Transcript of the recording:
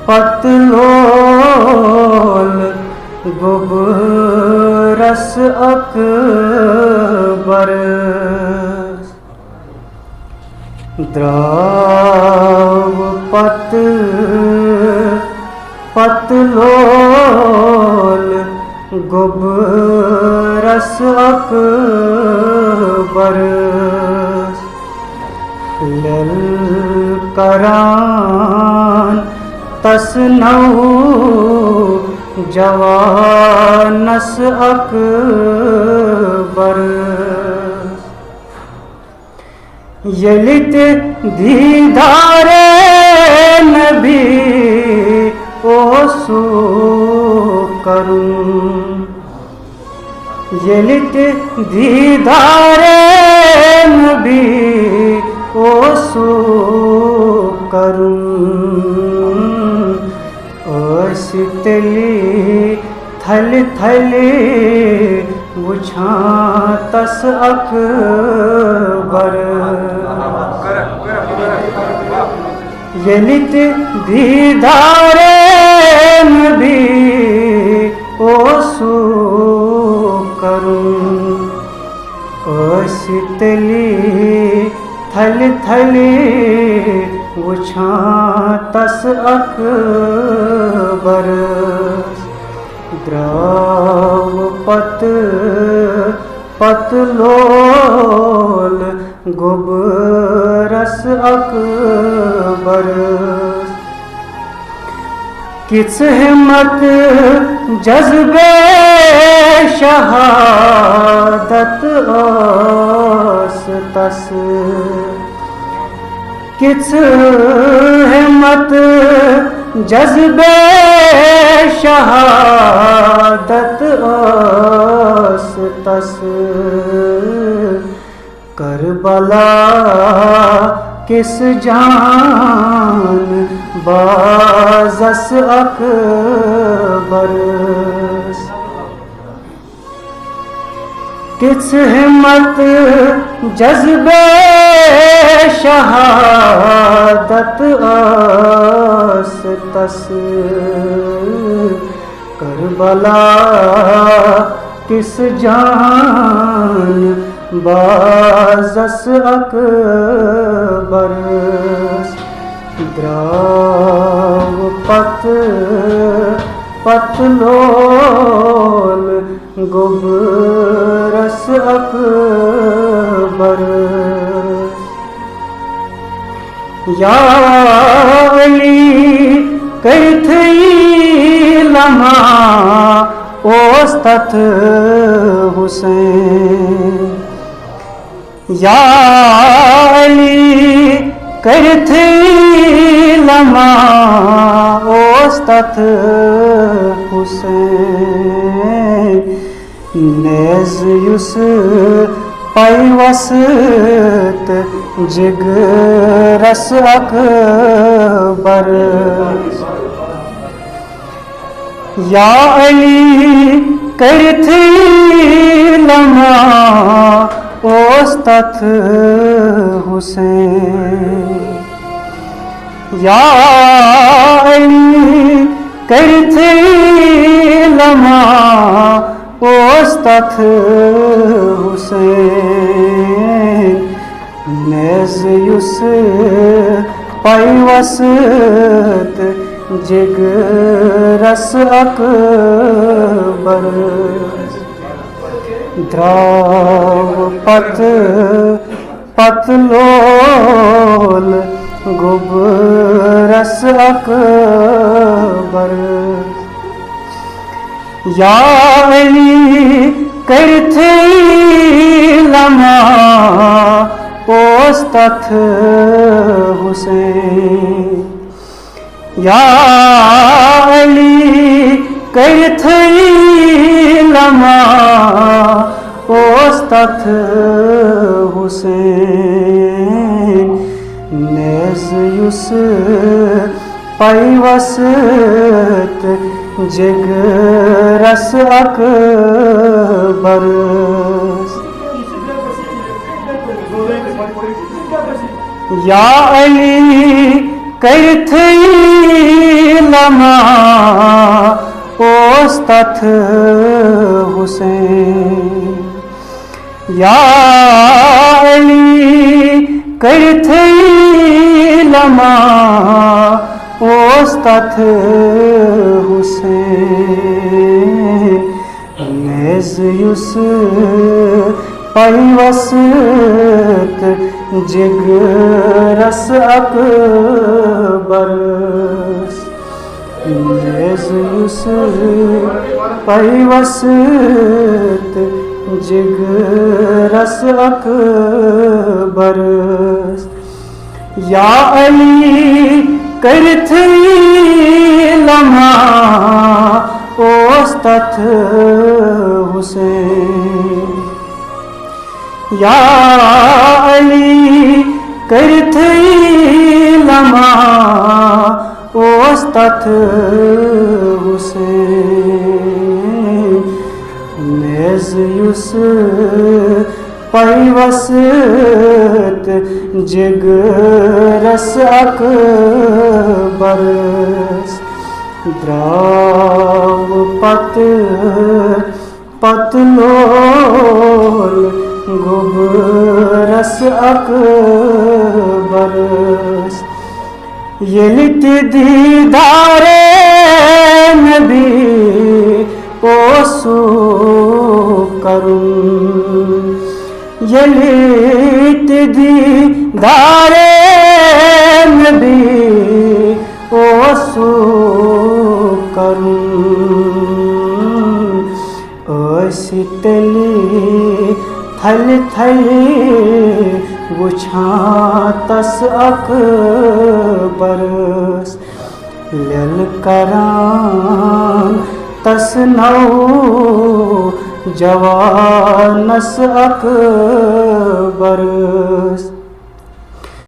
پتلول گبرس اکبر دراو پتلول گبرس اکبر للکران تسنو جوانس اکبر یلت دیدار نبی اوسو کروں یلت دیدار نبی اوسو کروں اشتلی تھل تھلی وچھاں تس اکبر یلت دیدار نبی اوسو کروں اشتلی تھل تھلی وچھاں تس اکبر دراو پتلول گبرس اکبر کس ہمت جذبے شہادت آس تس کس ہمت جذبے شہادت آس تس کربلا کس جان بازس اکبر کس ہمت جذبے شہادت آس تس کربلا کس جان بازس اکبر دراو پتلول گبرس اکبر یا علی کرتھی لما اوستت حسین یا علی کرتھی لما اوستت حسین نیز یس پیوست جگرس اکبر یا علی کرتھی لما اوستت حسین یا علی کرتھی لما اوستت حسین نیز یس پیوست جگرس اکبر دراو پتلول گبرس اکبر یا علی کرتھی لما اوستت حسین یا علی کرتھی لما اوستت حسین نیز یس پیوست جگرس اکبر یا علی کرتھئی لما اوس تتھ حسین یا علی کرتھئی لما اوس تتھ حسین نیز یس پیوست جگرس اکبرس نیز یس پیوست جگرس اکبرس یا علی کرتھئی لما اوس تتھ حسین یا علی کرتھئی لما اوس تتھ حسین نیز یس پیوست جگرس اکبرس دراو پتلول گبرس اکبرس ییٚلہِ تہِ دیٖدار نبی اوسُکھ کرُن ییٚلہِ تہِ دیٖدار نبی اوسُکھ کرُن ٲسۍ تیٚلہِ تھلہِ تھلہِ وٕچھان تس اکبرس لیٚلہٕ کران تس نو جوانس اکبرس